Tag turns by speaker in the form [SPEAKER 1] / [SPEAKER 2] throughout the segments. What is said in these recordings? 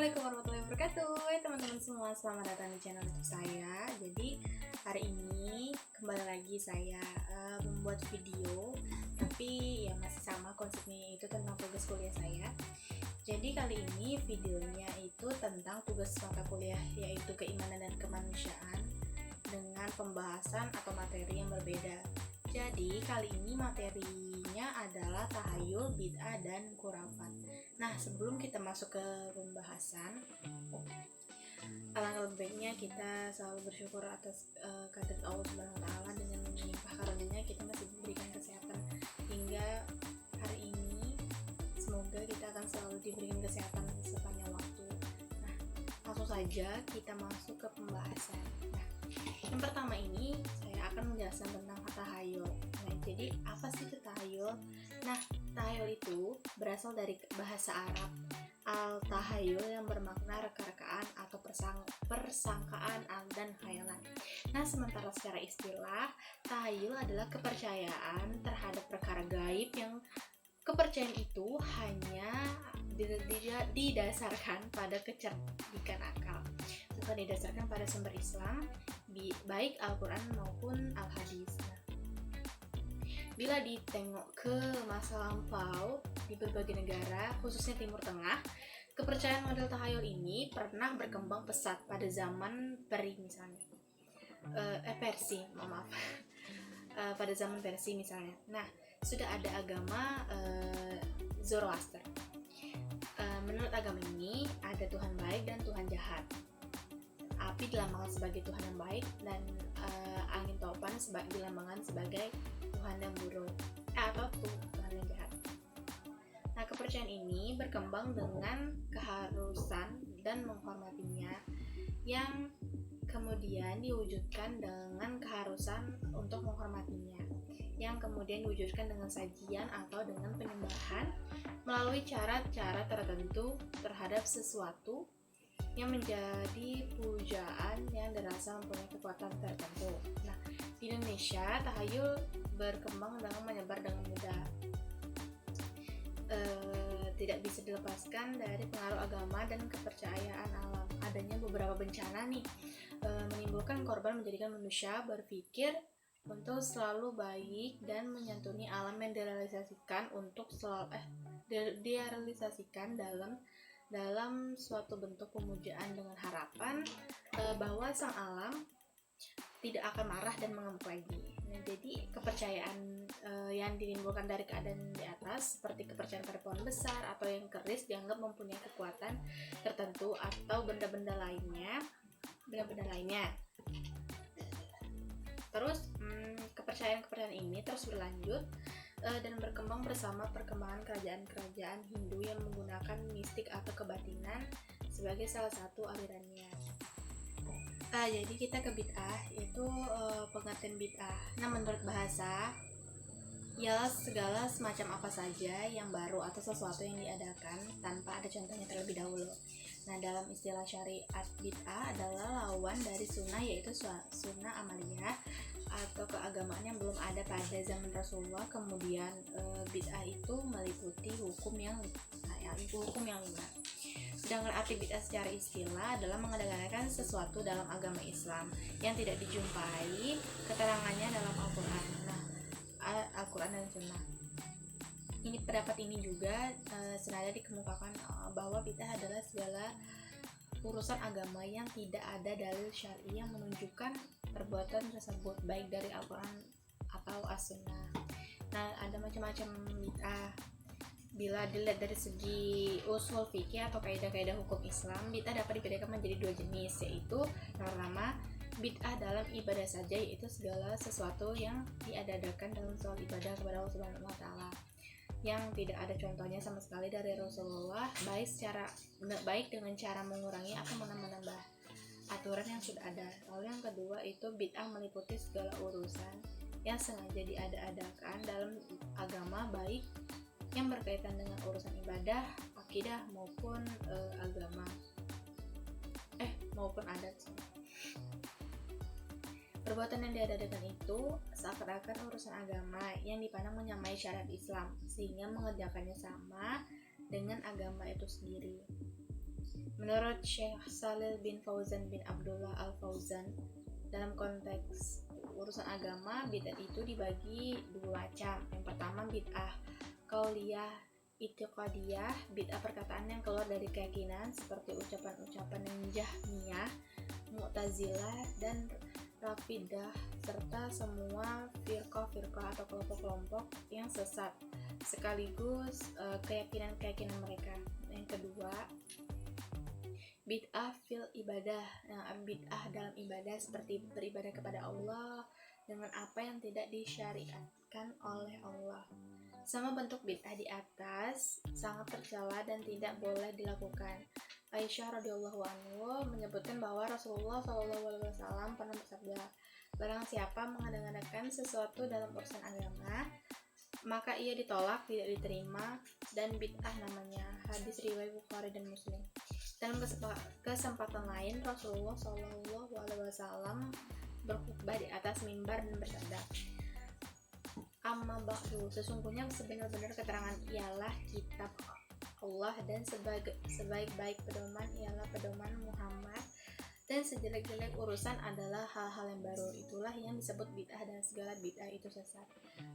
[SPEAKER 1] Assalamualaikum warahmatullahi wabarakatuh. Teman-teman semua, selamat datang di channel YouTube saya. Jadi hari ini kembali lagi saya membuat video, tapi ya masih sama konsepnya, itu tentang tugas kuliah saya. Jadi kali ini videonya itu tentang tugas mata kuliah, yaitu keimanan dan kemanusiaan, dengan pembahasan atau materi yang berbeda. Jadi kali ini materinya adalah tahayul, bid'ah, dan khurafat. Nah, sebelum kita masuk ke pembahasan, alangkah lebih baiknya kita selalu bersyukur atas kehadirat Allah Subhanahu wa taala. Dengan melimpah karunia kita masih diberikan kesehatan hingga hari ini. Semoga kita akan selalu diberikan kesehatan sepanjang waktu. Nah, langsung saja kita masuk ke pembahasan. Nah, yang pertama ini saya akan menjelaskan tentang tahayul. Nah, jadi apa sih itu tahayul? Nah, tahayul itu berasal dari bahasa Arab al-tahayul yang bermakna reka-rekaan atau persangkaan dan khayalan. Nah, sementara secara istilah, tahayul adalah kepercayaan terhadap perkara gaib yang kepercayaan itu hanya didasarkan pada kecerdikan akal, bukan didasarkan pada sumber Islam, baik Al-Quran maupun Al-Hadis. Nah, bila ditengok ke masa lampau di berbagai negara, khususnya Timur Tengah, kepercayaan model tahayul ini pernah berkembang pesat pada zaman pada zaman Persia misalnya. Nah, sudah ada agama Zoroaster. Menurut agama ini ada Tuhan baik dan Tuhan jahat. Api dilambangkan sebagai Tuhan yang baik dan angin topan dilambangkan sebagai Tuhan yang buruk atau Tuhan yang jahat. Nah, kepercayaan ini berkembang dengan keharusan dan menghormatinya, yang kemudian diwujudkan dengan keharusan untuk menghormatinya, yang kemudian diwujudkan dengan sajian atau dengan penyembahan melalui cara-cara tertentu terhadap sesuatu yang menjadi pujaan yang dirasa mempunyai kekuatan tertentu. Nah, di Indonesia tahayul berkembang dengan menyebar dengan mudah. Tidak bisa dilepaskan dari pengaruh agama dan kepercayaan alam. Adanya beberapa bencana nih menimbulkan korban, menjadikan manusia berpikir untuk selalu baik dan menyantuni alam yang direalisasikan dalam suatu bentuk pemujaan dengan harapan bahwa sang alam tidak akan marah dan mengamuk lagi. Nah, jadi kepercayaan yang ditimbulkan dari keadaan di atas, seperti kepercayaan pada pohon besar atau yang keris, dianggap mempunyai kekuatan tertentu atau benda-benda lainnya. Terus kepercayaan ini terus berlanjut dan berkembang bersama perkembangan kerajaan-kerajaan Hindu yang menggunakan mistik atau kebatinan sebagai salah satu alirannya. Jadi kita ke bid'ah, itu pengertian bid'ah. Nah, menurut bahasa, ialah segala semacam apa saja yang baru atau sesuatu yang diadakan tanpa ada contohnya terlebih dahulu. Nah, dalam istilah syariat, bid'ah adalah lawan dari sunnah, yaitu sunnah amaliyah atau keagamaan yang belum ada pada zaman Rasulullah. Kemudian bid'ah itu meliputi hukum yang lima. Sedangkan arti bid'ah secara istilah adalah mengadakan sesuatu dalam agama Islam yang tidak dijumpai keterangannya dalam Al-Quran. Nah, Al-Quran dan Sunnah. Pendapat ini juga senada dikemukakan bahwa bid'ah adalah segala urusan agama yang tidak ada dalil syar'i yang menunjukkan perbuatan tersebut, baik dari Al-Quran atau As-Sunnah. Nah, ada macam-macam bid'ah. Bila dilihat dari segi usul fikih atau kaidah-kaidah hukum Islam, bid'ah dapat dibedakan menjadi dua jenis, yaitu pertama, bid'ah dalam ibadah saja, yaitu segala sesuatu yang diadakan dalam soal ibadah kepada Allah Subhanahu wa taala yang tidak ada contohnya sama sekali dari Rasulullah, baik dengan cara mengurangi atau menambah aturan yang sudah ada. Lalu yang kedua itu bid'ah meliputi segala urusan yang sengaja diadakan dalam agama, baik yang berkaitan dengan urusan ibadah, akidah maupun maupun adat. Perbuatan yang diadakan itu seakan-akan urusan agama yang dipandang menyamai syariat Islam, sehingga mengerjakannya sama dengan agama itu sendiri. Menurut Syekh Shalih bin Fauzan bin Abdullah Al-Fauzan, dalam konteks urusan agama, bid'ah itu dibagi dua macam. Yang pertama bid'ah qauliyah i'tiqadiyah, bid'ah perkataan yang keluar dari keyakinan seperti ucapan-ucapan yang Jahmiyah, Mu'tazilah, dan Rafidah, serta semua firqah-firqah atau kelompok-kelompok yang sesat sekaligus keyakinan-keyakinan mereka. Yang kedua, bid'ah fil ibadah, bid'ah dalam ibadah seperti beribadah kepada Allah dengan apa yang tidak disyariatkan oleh Allah. Sama bentuk bid'ah di atas sangat tercela dan tidak boleh dilakukan. Aisyah radhiyallahu anha menyebutkan bahwa Rasulullah SAW pernah bersabda, barang siapa mengada-ngadakan sesuatu dalam urusan agama, maka ia ditolak, tidak diterima, dan bid'ah namanya. Hadis riwayat Bukhari dan Muslim. Dalam kesempatan lain, Rasulullah SAW berkhutbah di atas mimbar dan bersabda, amma ba'du, sesungguhnya sebenar-benar keterangan ialah kitab Allah, dan sebaik-baik pedoman ialah pedoman Muhammad, dan sejelek-jelek urusan adalah hal-hal yang baru. Itulah yang disebut bid'ah, dan segala bid'ah itu sesat.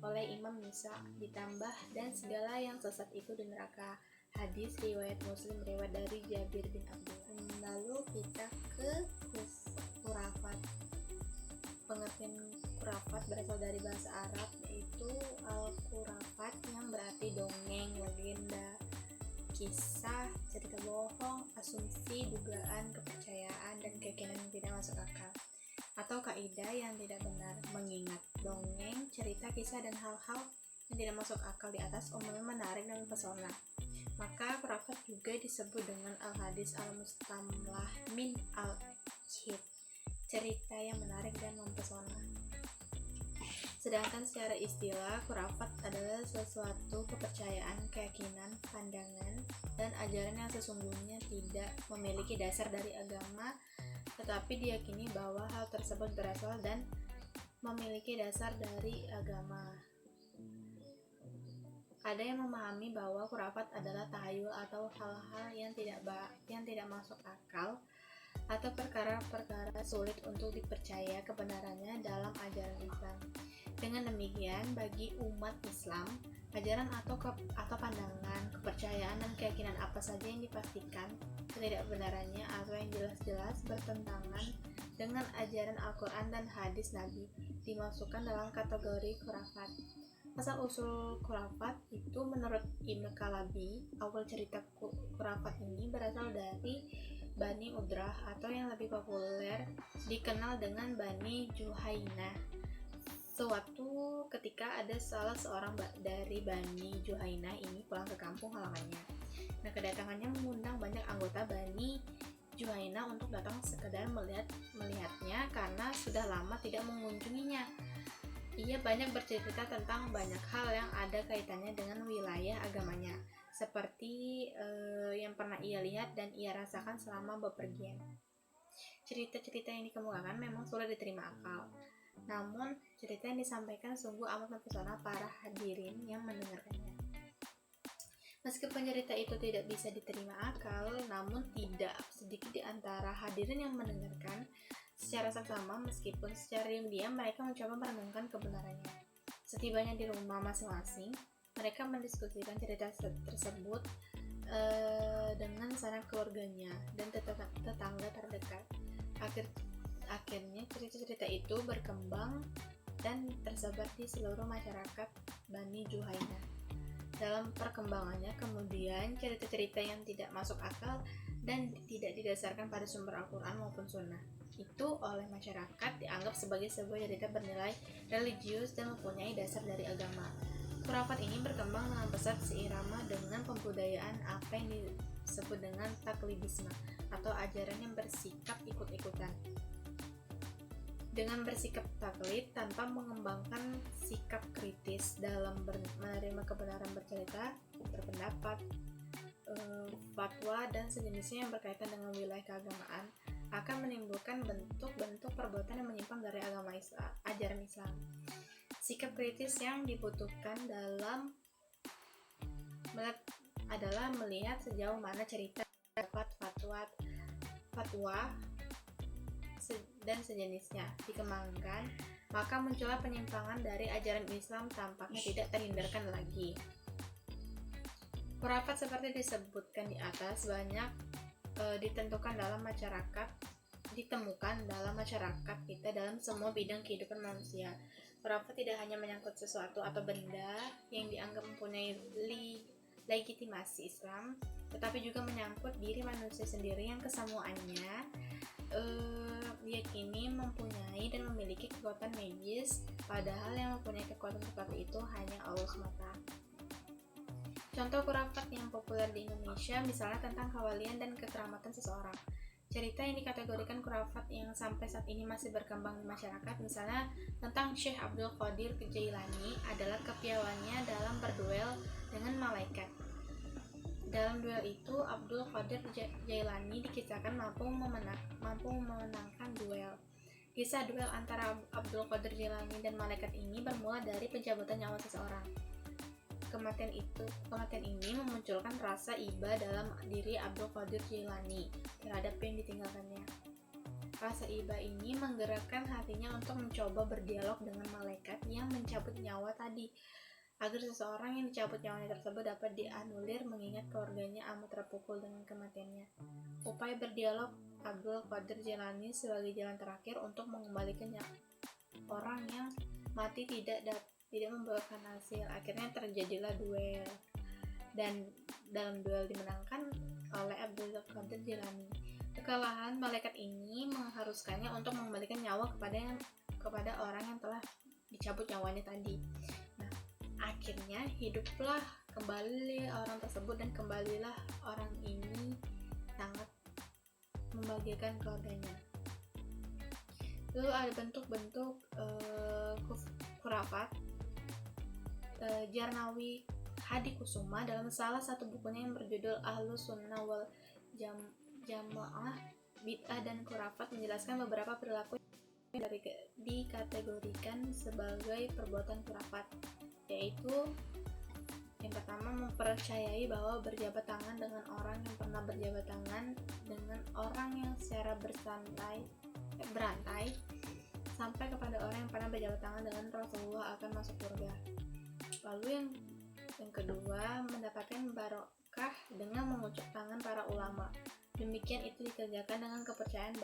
[SPEAKER 1] Oleh Imam Nisa ditambah, dan segala yang sesat itu di neraka. Hadis riwayat Muslim, riwayat dari Jabir bin Abdullah. Lalu kita ke khurafat. Pengertian khurafat berasal dari bahasa Arab, yaitu al-khurafat, yang berarti dongeng, legenda, kisah, cerita bohong, asumsi, dugaan, kepercayaan, dan keyakinan yang tidak masuk akal, atau kaidah yang tidak benar. Mengingat dongeng, cerita, kisah, dan hal-hal yang tidak masuk akal di atas umumnya menarik dan mempesona, maka khurafat juga disebut dengan al-hadis al-mustamlah min al-kid, cerita yang menarik dan mempesona. Sedangkan secara istilah, khurafat adalah sesuatu kepercayaan, keyakinan, pandangan, dan ajaran yang sesungguhnya tidak memiliki dasar dari agama, tetapi diyakini bahwa hal tersebut berasal dan memiliki dasar dari agama. Ada yang memahami bahwa khurafat adalah tahayul atau hal-hal yang tidak masuk akal, atau perkara-perkara sulit untuk dipercaya kebenarannya dalam ajaran Islam. Dengan demikian, bagi umat Islam, ajaran atau pandangan, kepercayaan, dan keyakinan apa saja yang dipastikan ketidakbenarannya atau yang jelas-jelas bertentangan dengan ajaran Al-Quran dan hadis Nabi dimasukkan dalam kategori khurafat. Asal-usul khurafat itu menurut Ibnu Kalabi, awal cerita khurafat ini berasal dari Bani Udrah, atau yang lebih populer dikenal dengan Bani Juhainah. Suatu ketika ada salah seorang dari Bani Juhainah ini pulang ke kampung halamannya. Nah, kedatangannya mengundang banyak anggota Bani Juhainah untuk datang sekedar melihatnya karena sudah lama tidak mengunjunginya. Ia banyak bercerita tentang banyak hal yang ada kaitannya dengan wilayah agamanya, seperti yang pernah ia lihat dan ia rasakan selama bepergian. Cerita-cerita yang dikemukakan memang sulit diterima akal, namun cerita yang disampaikan sungguh amat mempesona para hadirin yang mendengarkannya. Meskipun cerita itu tidak bisa diterima akal, namun tidak sedikit di antara hadirin yang mendengarkan secara saksama, meskipun secara diam-diam mereka mencoba merenungkan kebenarannya. Setibanya di rumah masing-masing, mereka mendiskusikan cerita tersebut dengan sanak keluarganya dan tetangga terdekat. Akhirnya cerita-cerita itu berkembang dan tersebar di seluruh masyarakat Bani Juhainah. Dalam perkembangannya, kemudian cerita-cerita yang tidak masuk akal dan tidak didasarkan pada sumber Al-Quran maupun Sunnah itu oleh masyarakat dianggap sebagai sebuah cerita bernilai religius dan mempunyai dasar dari agama. Khurafat ini berkembang dengan pesat seirama dengan pembudayaan apa yang disebut dengan taklidisme, atau ajaran yang bersikap ikut-ikutan. Dengan bersikap taklid tanpa mengembangkan sikap kritis dalam menerima kebenaran bercerita, berpendapat, fatwa, dan sejenisnya yang berkaitan dengan wilayah keagamaan, akan menimbulkan bentuk-bentuk perbuatan yang menyimpang dari agama Islam, ajaran Islam. Sikap kritis yang dibutuhkan adalah melihat sejauh mana cerita dapat fatwa fatwa dan sejenisnya dikembangkan, maka muncullah penyimpangan dari ajaran Islam tampaknya tidak terhindarkan lagi. Khurafat seperti disebutkan di atas banyak ditemukan dalam masyarakat kita dalam semua bidang kehidupan manusia. Khurafat tidak hanya menyangkut sesuatu atau benda yang dianggap mempunyai legitimasi Islam, tetapi juga menyangkut diri manusia sendiri yang kesemuanya diyakini mempunyai dan memiliki kekuatan magis, padahal yang mempunyai kekuatan seperti itu hanya Allah semata. Contoh khurafat yang populer di Indonesia misalnya tentang kewalian dan kekeramatan seseorang. Cerita yang dikategorikan khurafat yang sampai saat ini masih berkembang di masyarakat misalnya tentang Syekh Abdul Qadir Jailani adalah kepiawaiannya dalam berduel dengan malaikat. Dalam duel itu, Abdul Qadir Jailani dikisahkan mampu memenangkan duel. Kisah duel antara Abdul Qadir Jailani dan malaikat ini bermula dari pencabutan nyawa seseorang. Kematian ini memunculkan rasa iba dalam diri Abdul Qadir Jailani terhadap yang ditinggalkannya. Rasa iba ini menggerakkan hatinya untuk mencoba berdialog dengan malaikat yang mencabut nyawa tadi, agar seseorang yang dicabut nyawanya tersebut dapat dianulir mengingat keluarganya amat terpukul dengan kematiannya. Upaya berdialog Abdul Qadir Jailani sebagai jalan terakhir untuk mengembalikan orang yang mati tidak membuahkan hasil. Akhirnya terjadilah duel, dan dalam duel dimenangkan oleh Abdul Qadir Jailani. Kekalahan malaikat ini mengharuskannya untuk mengembalikan nyawa kepada orang yang telah dicabut nyawanya tadi. Akhirnya hiduplah kembali orang tersebut dan kembalilah orang ini sangat membahagiakan keluarganya. Lalu ada bentuk-bentuk khurafat. Jarnawi Hadikusuma dalam salah satu bukunya yang berjudul Ahlus Sunnah wal Jamaah Bid'ah dan Khurafat menjelaskan beberapa perilaku yang dikategorikan sebagai perbuatan khurafat, yaitu yang pertama mempercayai bahwa berjabat tangan dengan orang yang pernah berjabat tangan dengan orang yang secara berantai sampai kepada orang yang pernah berjabat tangan dengan Rasulullah akan masuk surga. Lalu yang kedua mendapatkan barokah dengan mengucap tangan para ulama. Demikian itu dikerjakan dengan kepercayaan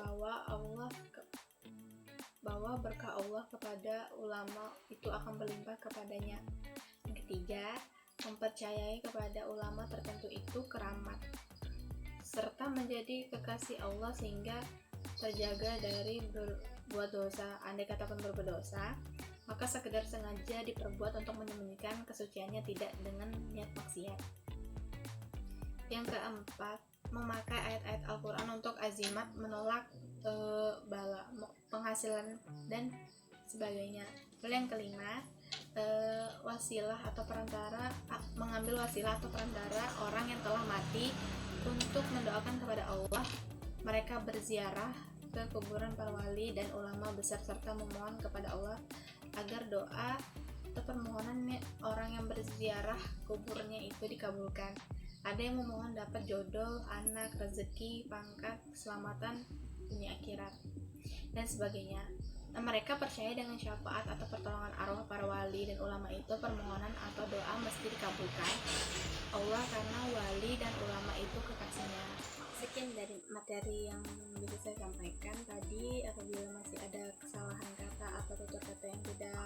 [SPEAKER 1] bahwa berkah Allah kepada ulama itu akan berlimpah kepadanya. Yang ketiga, mempercayai kepada ulama tertentu itu keramat, serta menjadi kekasih Allah sehingga terjaga dari berbuat dosa. Andai kata pun berbuat dosa, maka sekedar sengaja diperbuat untuk menyembunyikan kesuciannya, tidak dengan niat maksiat. Yang keempat, memakai ayat-ayat Al-Quran untuk azimat, menolak bala, penghasilan, dan sebagainya. Lalu yang kelima, mengambil wasilah atau perantara orang yang telah mati untuk mendoakan kepada Allah. Mereka berziarah ke kuburan para wali dan ulama besar serta memohon kepada Allah agar doa atau permohonan orang yang berziarah kuburnya itu dikabulkan. Ada yang memohon dapat jodoh, anak, rezeki, pangkat, keselamatan dunia akhirat, dan sebagainya. Mereka percaya dengan syafaat atau pertolongan arwah para wali dan ulama itu permohonan atau doa mesti dikabulkan Allah karena wali dan ulama itu kekasihnya. Sekian dari materi yang bisa saya sampaikan tadi. Apabila masih ada kesalahan kata atau tutur kata yang tidak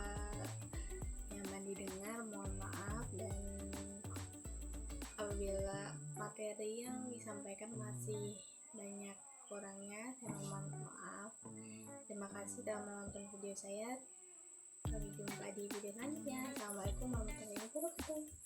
[SPEAKER 1] nyaman didengar, mohon maaf. Dan apabila materi yang disampaikan masih banyak kurangnya, saya mohon maaf. Terima kasih telah menonton video saya. Sampai jumpa di video selanjutnya. Assalamualaikum warahmatullahi wabarakatuh.